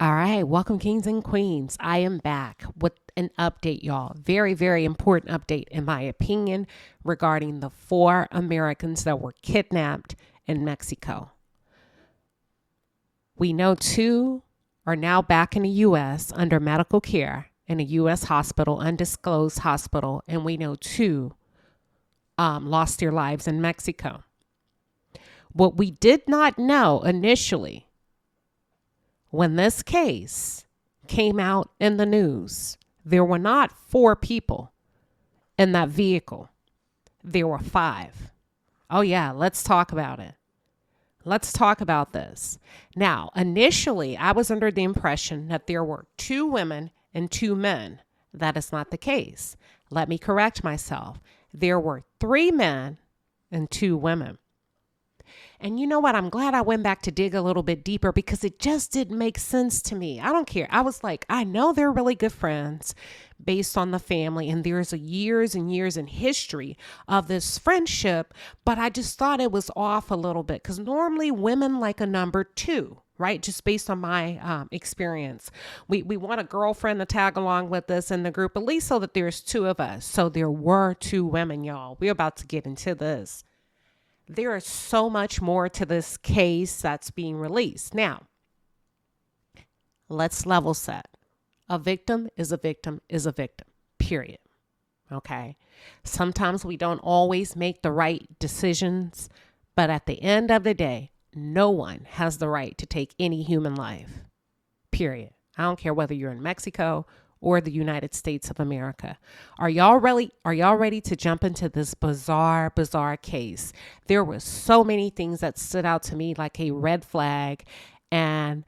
All right, welcome kings and queens. I am back with an update, y'all. Very, very important update, in my opinion, regarding the 4 Americans that were kidnapped in Mexico. We know 2 are now back in the U.S. under medical care in a U.S. hospital, undisclosed hospital, and we know 2 lost their lives in Mexico. What we did not know initially, when this case came out in the news, there were not 4 people in that vehicle. There were 5. Oh yeah, let's talk about it. Let's talk about this. Now, initially, I was under the impression that there were 2 women and 2 men. That is not the case. Let me correct myself. There were 3 men and 2 women. And you know what? I'm glad I went back to dig a little bit deeper because it just didn't make sense to me. I don't care. I was like, I know they're really good friends based on the family, and there's years and years in history of this friendship, but I just thought it was off a little bit because normally women like a number 2. Right? Just based on my experience. We want a girlfriend to tag along with us in the group, at least so that there's 2 of us. So there were 2 women, y'all. We're about to get into this. There is so much more to this case that's being released. Now, let's level set. A victim is a victim is a victim, period. Okay? Sometimes we don't always make the right decisions, but at the end of the day, no one has the right to take any human life, period. I don't care whether you're in Mexico or the United States of America. Are y'all ready to jump into this bizarre case? There were so many things that stood out to me like a red flag, and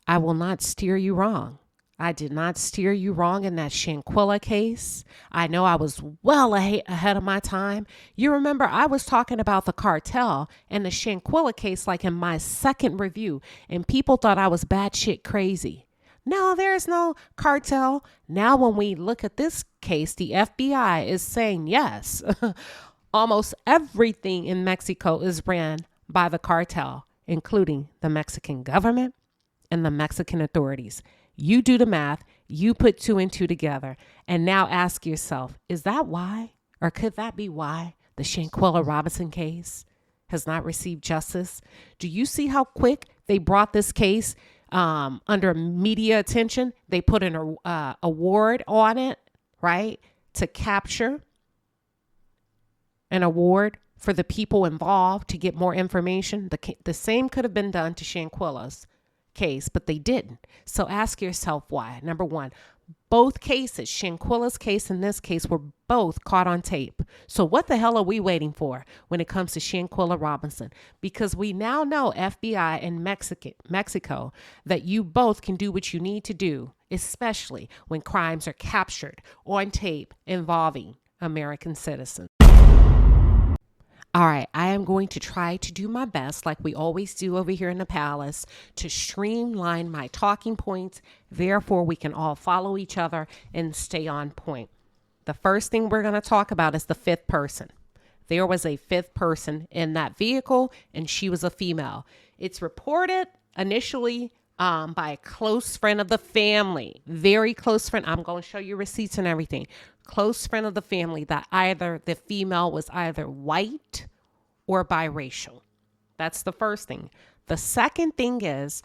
I will not steer you wrong. I did not steer you wrong in that Shanquella case. I know I was well ahead of my time. You remember I was talking about the cartel and the Shanquella case like in my second review, and people thought I was batshit crazy. No, there's no cartel. Now, when we look at this case, the FBI is saying yes. Almost everything in Mexico is ran by the cartel, including the Mexican government and the Mexican authorities. You do the math, you put 2 and 2 together, and now ask yourself, is that why, or could that be why the Shanquella Robinson case has not received justice? Do you see how quick they brought this case under media attention? They put an award on it, right? To capture an award for the people involved to get more information. The same could have been done to Shanquella's case, but they didn't. So ask yourself why. Number 1, both cases, Shanquella's case and this case, were both caught on tape. So what the hell are we waiting for when it comes to Shanquella Robinson? Because we now know, FBI and Mexico, that you both can do what you need to do, especially when crimes are captured on tape involving American citizens. All right, I am going to try to do my best, like we always do over here in the palace, to streamline my talking points. Therefore, we can all follow each other and stay on point. The first thing we're going to talk about is the 5th person. There was a 5th person in that vehicle, and she was a female. It's reported initially by a close friend of the family, very close friend. I'm going to show you receipts and everything. Close friend of the family, that either the female was either white or biracial. That's the first thing. The second thing is,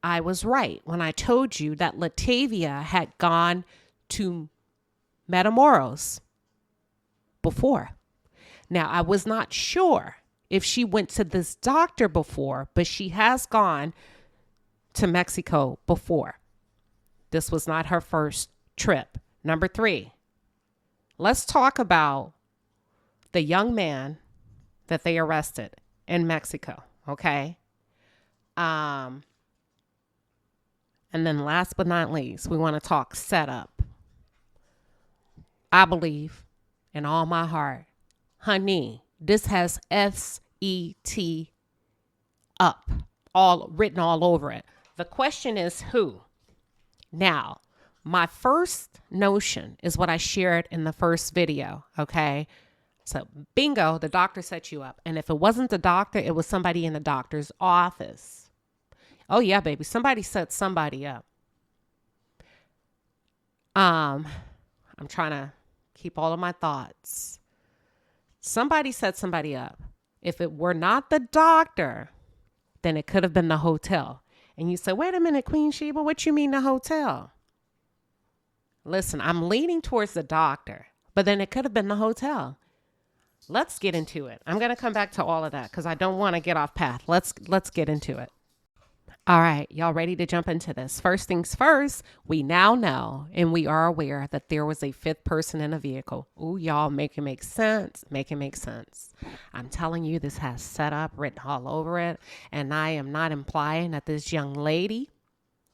I was right when I told you that Latavia had gone to Matamoros before. Now, I was not sure if she went to this doctor before, but she has gone to Mexico before. This was not her first trip. Number 3, let's talk about the young man that they arrested in Mexico, okay? And then last but not least, we want to talk setup. I believe in all my heart, honey, this has S-E-T up, all written all over it. The question is who? Now, my first notion is what I shared in the first video, okay? So bingo, the doctor set you up. And if it wasn't the doctor, it was somebody in the doctor's office. Oh yeah, baby. Somebody set somebody up. I'm trying to keep all of my thoughts. Somebody set somebody up. If it were not the doctor, then it could have been the hotel. And you say, wait a minute, Queen Sheba, what you mean the hotel? Listen, I'm leaning towards the doctor, but then it could have been the hotel. Let's get into it. I'm going to come back to all of that because I don't want to get off path. Let's get into it. All right, y'all ready to jump into this? First things first, we now know and we are aware that there was a fifth person in a vehicle. Ooh, y'all, make it make sense. Make it make sense. I'm telling you, this has setup written all over it. And I am not implying that this young lady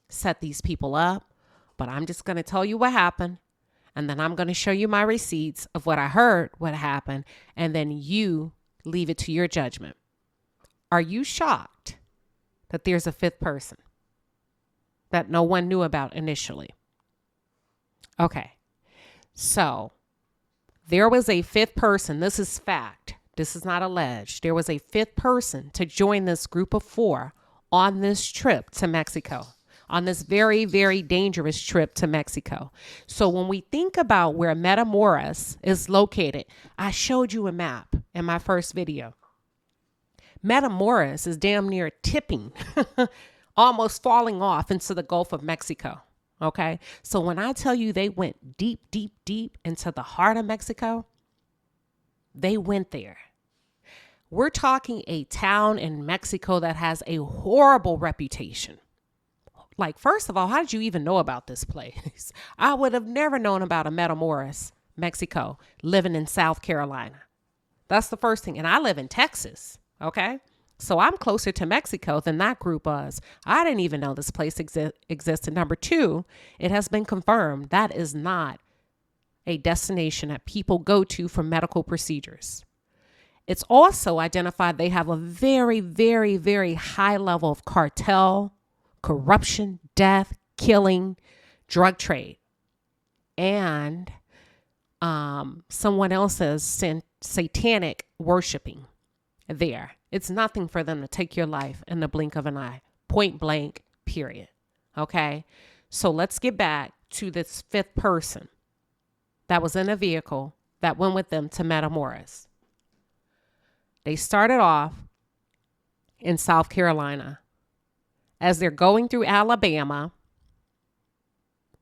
set these people up, but I'm just going to tell you what happened. And then I'm going to show you my receipts of what I heard, what happened. And then you leave it to your judgment. Are you shocked that there's a fifth person that no one knew about initially? Okay. So there was a fifth person. This is fact. This is not alleged. There was a fifth person to join this group of 4 on this trip to Mexico, on this very, very dangerous trip to Mexico. So when we think about where Matamoros is located, I showed you a map in my first video. Matamoros is damn near tipping, almost falling off into the Gulf of Mexico. Okay. So when I tell you they went deep, deep, deep into the heart of Mexico, they went there. We're talking a town in Mexico that has a horrible reputation. Like, first of all, how did you even know about this place? I would have never known about a Matamoros, Mexico, living in South Carolina. That's the first thing. And I live in Texas. Okay. So I'm closer to Mexico than that group was. I didn't even know this place existed. Number 2, it has been confirmed that is not a destination that people go to for medical procedures. It's also identified they have a very, very, very high level of cartel, corruption, death, killing, drug trade, and someone else's satanic worshiping there. It's nothing for them to take your life in the blink of an eye. Point blank, period. Okay? So let's get back to this fifth person that was in a vehicle that went with them to Matamoros. They started off in South Carolina. As they're going through Alabama,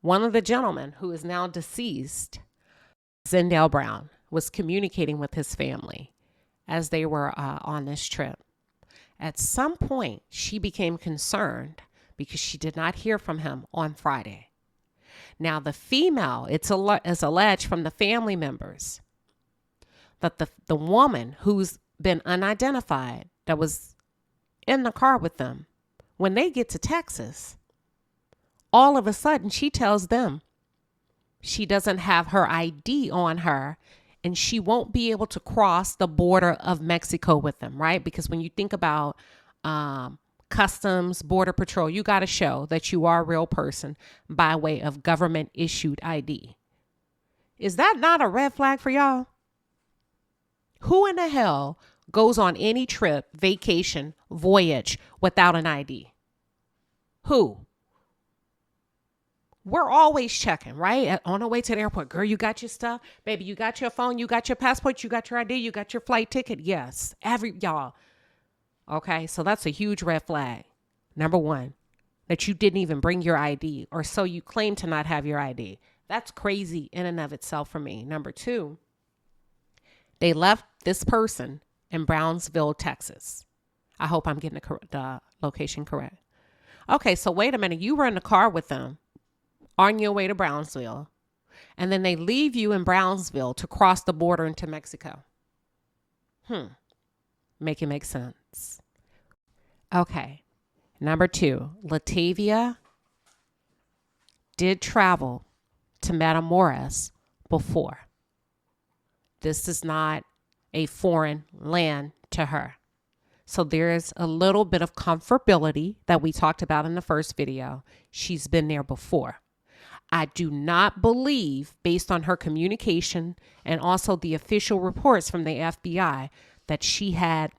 one of the gentlemen who is now deceased, Zendale Brown, was communicating with his family as they were on this trip. At some point, she became concerned because she did not hear from him on Friday. Now, the female, it's alleged from the family members that the woman who's been unidentified that was in the car with them, when they get to Texas, all of a sudden she tells them she doesn't have her ID on her and she won't be able to cross the border of Mexico with them, right? Because when you think about customs, border patrol, you got to show that you are a real person by way of government issued ID. Is that not a red flag for y'all? Who in the hell goes on any trip, vacation, voyage without an ID? Who? We're always checking, right? On the way to the airport. Girl, you got your stuff? Baby, you got your phone? You got your passport? You got your ID? You got your flight ticket? Yes. Y'all. Okay, so that's a huge red flag. Number 1, that you didn't even bring your ID, or so you claim to not have your ID. That's crazy in and of itself for me. Number 2, they left this person in Brownsville, Texas. I hope I'm getting the location correct. Okay, so wait a minute. You were in the car with them on your way to Brownsville, and then they leave you in Brownsville to cross the border into Mexico. Make it make sense. Okay. Number 2, Latavia did travel to Matamoros before. This is not a foreign land to her. So there's a little bit of comfortability that we talked about in the first video. She's been there before. I do not believe, based on her communication and also the official reports from the FBI, that she had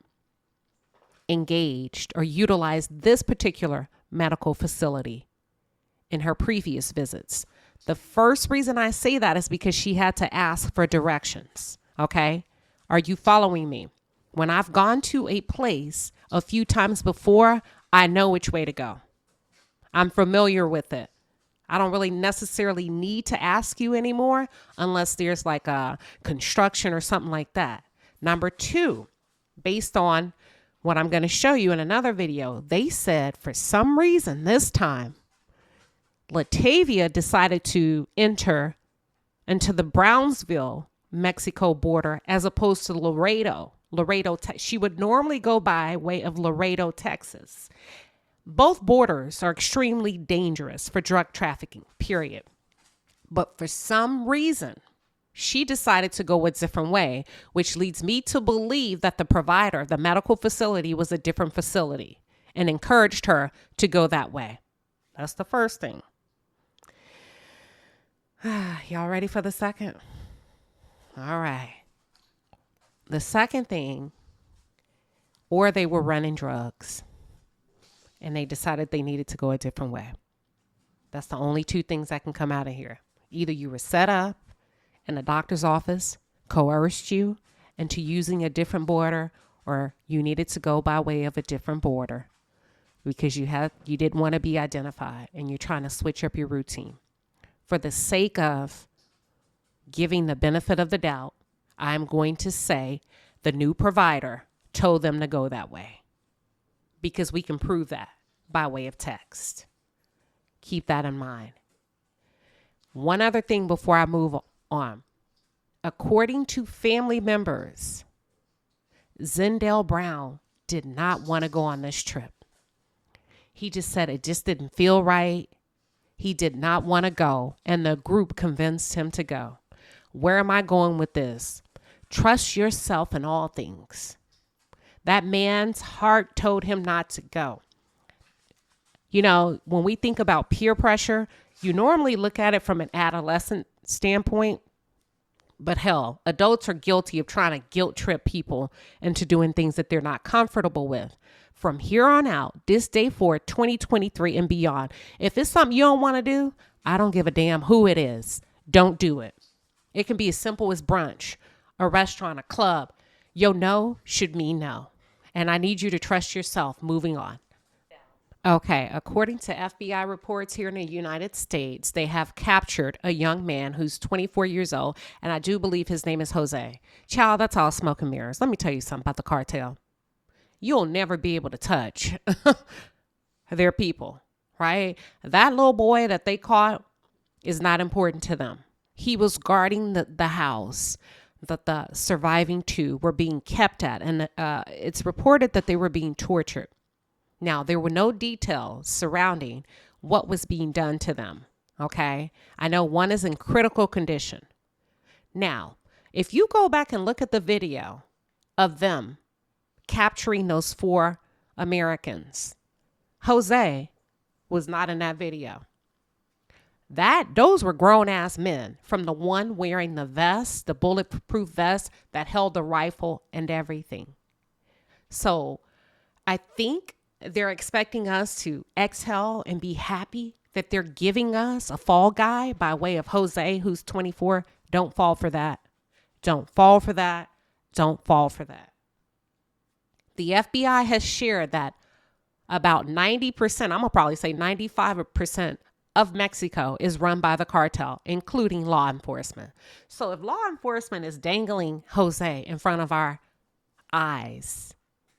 engaged or utilized this particular medical facility in her previous visits. The first reason I say that is because she had to ask for directions. Okay. Are you following me? When I've gone to a place a few times before, I know which way to go. I'm familiar with it. I don't really necessarily need to ask you anymore unless there's like a construction or something like that. Number two, based on what I'm going to show you in another video, they said for some reason this time, Latavia decided to enter into the Brownsville, Mexico border as opposed to Laredo. She would normally go by way of Laredo, Texas. Both borders are extremely dangerous for drug trafficking, period. But for some reason, she decided to go a different way, which leads me to believe that the provider, the medical facility, was a different facility and encouraged her to go that way. That's the first thing. Y'all ready for the second? All right. The second thing, or they were running drugs and they decided they needed to go a different way. That's the only two things that can come out of here. Either you were set up and the doctor's office coerced you into using a different border, or you needed to go by way of a different border because you didn't want to be identified and you're trying to switch up your routine. For the sake of giving the benefit of the doubt, I'm going to say the new provider told them to go that way because we can prove that by way of text. Keep that in mind. One other thing before I move on. According to family members, Zendale Brown did not want to go on this trip. He just said it just didn't feel right. He did not want to go, and the group convinced him to go. Where am I going with this? Trust yourself in all things. That man's heart told him not to go. You know, when we think about peer pressure, you normally look at it from an adolescent standpoint. But hell, adults are guilty of trying to guilt trip people into doing things that they're not comfortable with. From here on out, this day forward, 2023 and beyond, if it's something you don't want to do, I don't give a damn who it is. Don't do it. It can be as simple as brunch, a restaurant, a club. Your no should mean no. And I need you to trust yourself. Moving on. Okay, according to FBI reports here in the United States, they have captured a young man who's 24 years old, and I do believe his name is Jose. Child, that's all smoke and mirrors. Let me tell you something about the cartel. You'll never be able to touch their people, right? That little boy that they caught is not important to them. He was guarding the house that the surviving two were being kept at, and it's reported that they were being tortured. Now, there were no details surrounding what was being done to them, okay? I know one is in critical condition. Now, if you go back and look at the video of them capturing those 4 Americans, Jose was not in that video. Those were grown-ass men, from the one wearing the vest, the bulletproof vest that held the rifle and everything. So I think they're expecting us to exhale and be happy that they're giving us a fall guy by way of Jose, who's 24. Don't fall for that. Don't fall for that. Don't fall for that. The FBI has shared that about 90%, I'm going to probably say 95% of Mexico is run by the cartel, including law enforcement. So if law enforcement is dangling Jose in front of our eyes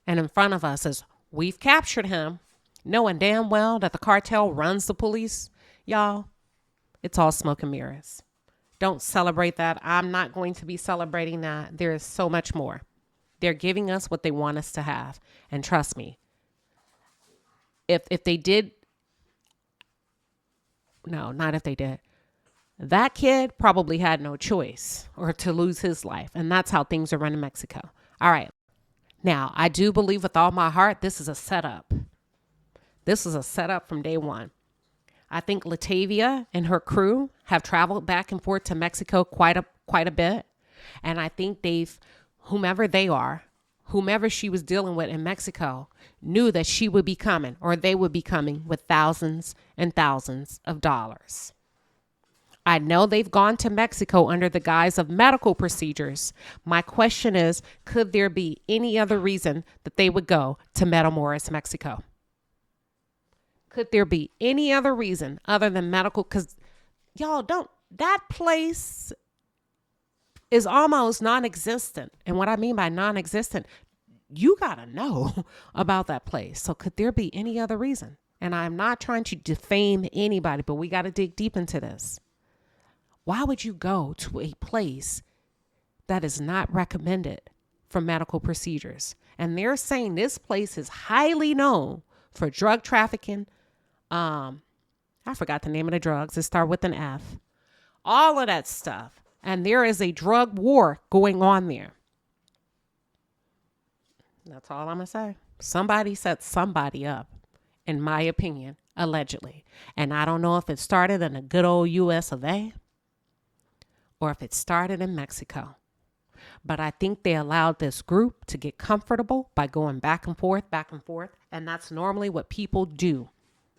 and in front of us as we've captured him, knowing damn well that the cartel runs the police, y'all, it's all smoke and mirrors. Don't celebrate that. I'm not going to be celebrating that. There is so much more. They're giving us what they want us to have. And trust me, if they did, no, not if they did, that kid probably had no choice or to lose his life. And that's how things are run in Mexico. All right. Now, I do believe with all my heart, this is a setup. This is a setup from day one. I think Latavia and her crew have traveled back and forth to Mexico quite a bit. And I think whomever they are, whomever she was dealing with in Mexico knew that she would be coming, or they would be coming, with thousands and thousands of dollars. I know they've gone to Mexico under the guise of medical procedures. My question is, could there be any other reason that they would go to Matamoros, Mexico? Could there be any other reason other than medical? Because that place is almost non-existent. And what I mean by non-existent, you got to know about that place. So could there be any other reason? And I'm not trying to defame anybody, but we got to dig deep into this. Why would you go to a place that is not recommended for medical procedures? And they're saying this place is highly known for drug trafficking. I forgot the name of the drugs. It start with an F. All of that stuff. And there is a drug war going on there. That's all I'm going to say. Somebody set somebody up, in my opinion, allegedly. And I don't know if it started in the good old US of A or if it started in Mexico. But I think they allowed this group to get comfortable by going back and forth, back and forth. And that's normally what people do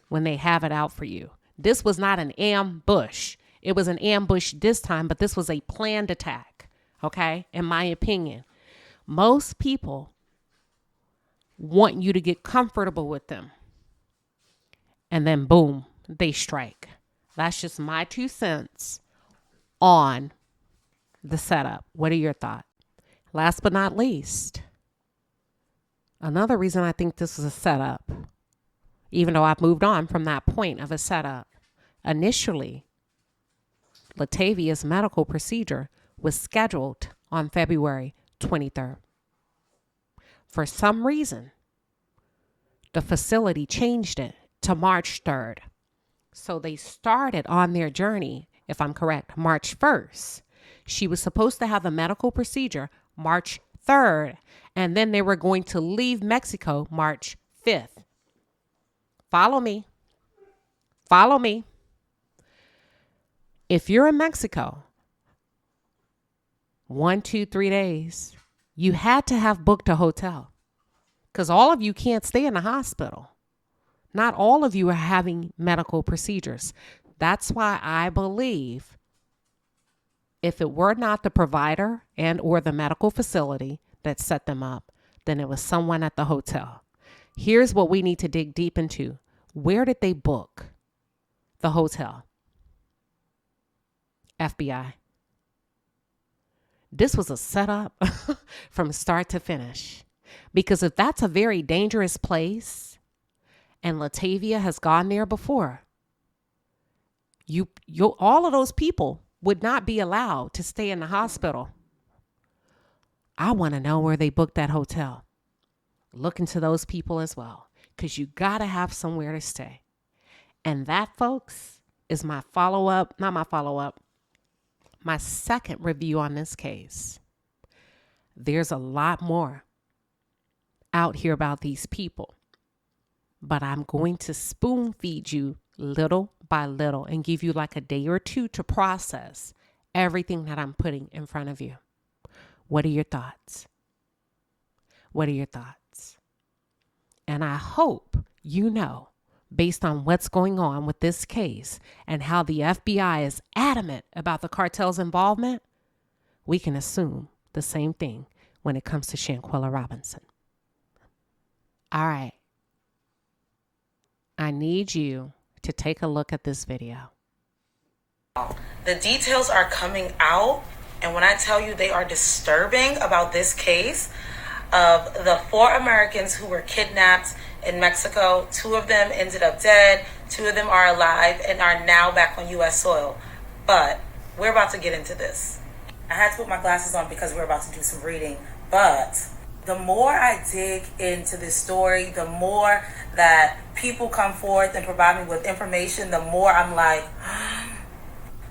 when they have it out for you. This was not an ambush. It was an ambush this time, but this was a planned attack. Okay? In my opinion, most people want you to get comfortable with them. And then boom, they strike. That's just my 2 cents on the setup. What are your thoughts? Last but not least, another reason I think this is a setup, even though I've moved on from that point of a setup. Initially, Latavia's medical procedure was scheduled on February 23rd. For some reason, the facility changed it to March 3rd. So they started on their journey, if I'm correct, March 1st. She was supposed to have the medical procedure March 3rd, and then they were going to leave Mexico March 5th. Follow me. Follow me. If you're in Mexico, 1, 2, 3 days, you had to have booked a hotel because all of you can't stay in the hospital. Not all of you are having medical procedures. That's why I believe if it were not the provider and or the medical facility that set them up, then it was someone at the hotel. Here's what we need to dig deep into. Where did they book the hotel? FBI. This was a setup from start to finish. Because if that's a very dangerous place and Latavia has gone there before, all of those people would not be allowed to stay in the hospital. I want to know where they booked that hotel. Look into those people as well, because you got to have somewhere to stay. And that, folks, is my my second review on this case. There's a lot more out here about these people, but I'm going to spoon feed you little by little and give you like a day or two to process everything that I'm putting in front of you. What are your thoughts? What are your thoughts? And I hope you know, based on what's going on with this case and how the FBI is adamant about the cartel's involvement, we can assume the same thing when it comes to Shanquella Robinson. All right. I need you to take a look at this video. The details are coming out, and when I tell you they are disturbing about this case of the 4 Americans who were kidnapped in Mexico, 2 of them ended up dead, 2 of them are alive and are now back on U.S. soil. But we're about to get into this. I had to put my glasses on because we're about to do some reading, but the more I dig into this story, the more that people come forth and provide me with information, the more I'm like,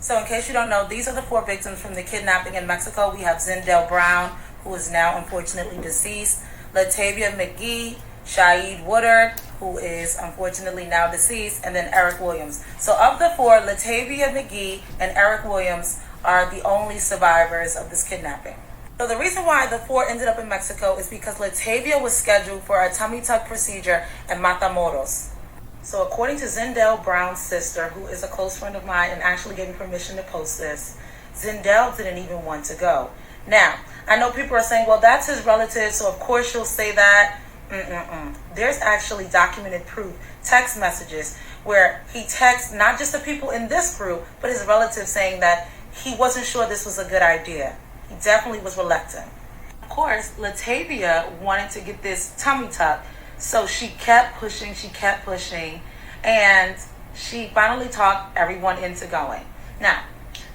So in case you don't know, these are the 4 victims from the kidnapping in Mexico. We have Zindell Brown, who is now unfortunately deceased, Latavia McGee, Shaid Woodard, who is unfortunately now deceased, and then Eric Williams. So of the 4, Latavia McGee and Eric Williams are the only survivors of this kidnapping. So the reason why the 4 ended up in Mexico is because Latavia was scheduled for a tummy tuck procedure in Matamoros. So according to Zindell Brown's sister, who is a close friend of mine and actually gave me permission to post this, Zindell didn't even want to go. Now, I know people are saying, well, that's his relative, so of course she'll say that. There's actually documented proof, text messages, where he texts not just the people in this group, but his relatives saying that he wasn't sure this was a good idea. He definitely was reluctant. Of course, Latavia wanted to get this tummy tuck, so she kept pushing, and she finally talked everyone into going. Now,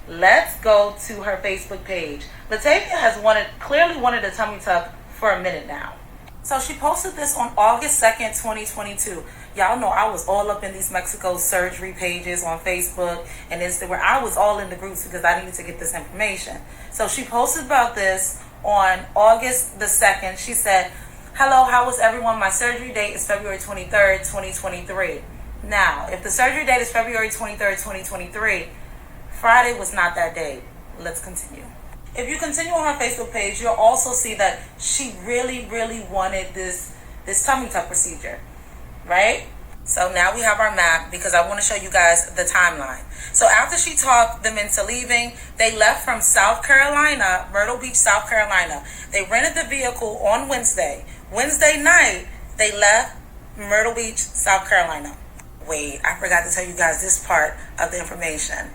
let's go to her Facebook page. Latavia has clearly wanted a tummy tuck for a minute now. So she posted this on August 2nd, 2022. Y'all know I was all up in these Mexico surgery pages on Facebook and Instagram. I was all in the groups because I needed to get this information. So she posted about this on August the 2nd. She said, "Hello, how was everyone? My surgery date is February 23rd, 2023. Now, if the surgery date is February 23rd, 2023, Friday was not that date. Let's continue." If you continue on her Facebook page, you'll also see that she really, really wanted this tummy tuck procedure, right? So now we have our map because I want to show you guys the timeline. So after she talked them into leaving, they left from South Carolina, Myrtle Beach, South Carolina. They rented the vehicle on Wednesday. Wednesday night, they left Myrtle Beach, South Carolina. Wait, I forgot to tell you guys this part of the information.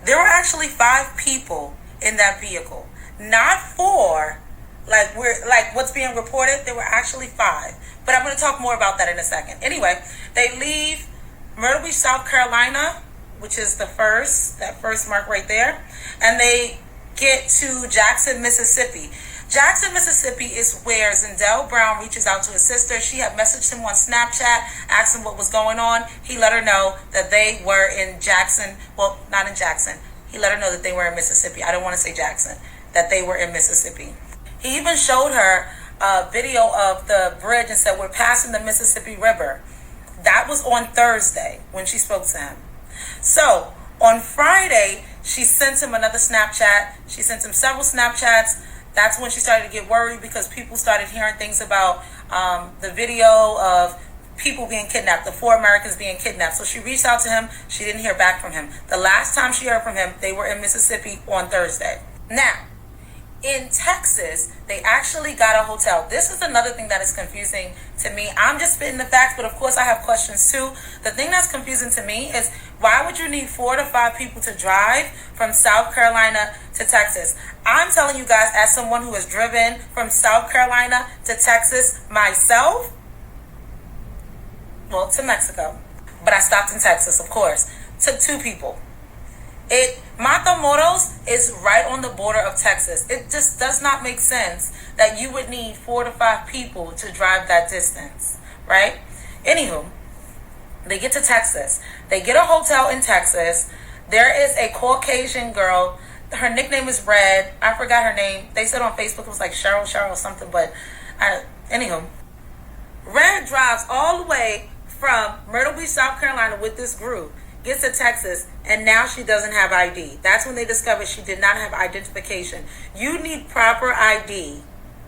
There were actually 5 people in that vehicle, not 4 like what's being reported. There were actually 5, but I'm going to talk more about that in a second. Anyway, they leave Myrtle Beach, South Carolina, which is that first mark right there, and they get to Jackson, Mississippi. Jackson, Mississippi is where Zindell Brown reaches out to his sister. She had messaged him on Snapchat, asked him what was going on. He let her know that they were in Jackson. Well, not in Jackson. He let her know that they were in Mississippi. I don't want to say Jackson. That they were in Mississippi. He even showed her a video of the bridge and said, "We're passing the Mississippi River." That was on Thursday when she spoke to him. So on Friday, she sent him another Snapchat. She sent him several Snapchats. That's when she started to get worried because people started hearing things about the video of people being kidnapped, the 4 Americans being kidnapped. So she reached out to him. She didn't hear back from him. The last time she heard from him, they were in Mississippi on Thursday. Now, in Texas, they actually got a hotel. This is another thing that is confusing to me. I'm just spitting the facts, but of course I have questions too. The thing that's confusing to me is, why would you need 4 to 5 people to drive from South Carolina to Texas? I'm telling you guys, as someone who has driven from South Carolina to Texas myself, well, to Mexico, but I stopped in Texas, of course. Took 2 people. Matamoros is right on the border of Texas. It just does not make sense that you would need 4 to 5 people to drive that distance, right? Anywho, they get to Texas. They get a hotel in Texas. There is a Caucasian girl. Her nickname is Red. I forgot her name. They said on Facebook it was like Cheryl or something, but anywho, Red drives all the way from Myrtle Beach, South Carolina with this group, gets to Texas, and now she doesn't have ID. That's when they discovered she did not have identification. You need proper ID,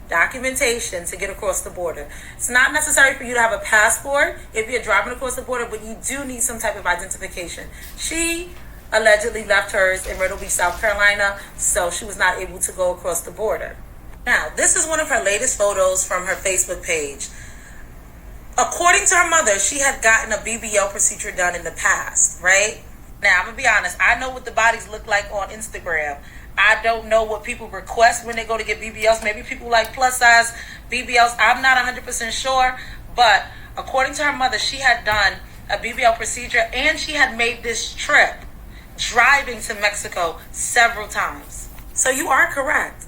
documentation, to get across the border. It's not necessary for you to have a passport if you're driving across the border, but you do need some type of identification. She allegedly left hers in Myrtle Beach, South Carolina, so she was not able to go across the border. Now, this is one of her latest photos from her Facebook page. According to her mother, she had gotten a BBL procedure done in the past, right? Now, I'm going to be honest. I know what the bodies look like on Instagram. I don't know what people request when they go to get BBLs. Maybe people like plus size BBLs. I'm not 100% sure. But according to her mother, she had done a BBL procedure and she had made this trip driving to Mexico several times. So you are correct.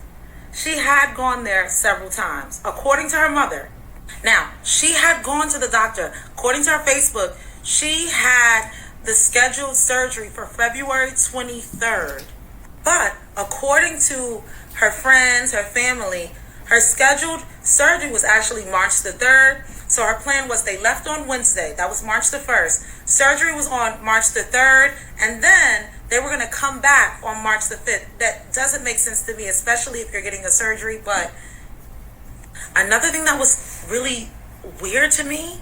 She had gone there several times, according to her mother. Now, she had gone to the doctor. According to her Facebook, she had the scheduled surgery for February 23rd. But according to her friends, her family, her scheduled surgery was actually March the 3rd. So her plan was they left on Wednesday. That was March the 1st. Surgery was on March the 3rd. And then They were going to come back on March the 5th. That doesn't make sense to me, especially if you're getting a surgery. But another thing that was really weird to me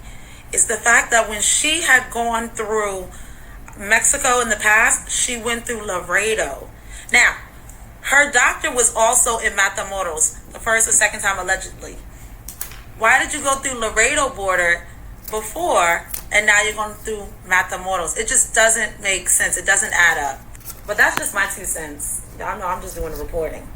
is the fact that when she had gone through Mexico in the past, she went through Laredo. Now, her doctor was also in Matamoros the first or second time, allegedly. Why did you go through Laredo border before and now you're going through Matamoros? It just doesn't make sense. It doesn't add up. But that's just my 2 cents. Y'all know I'm just doing the reporting.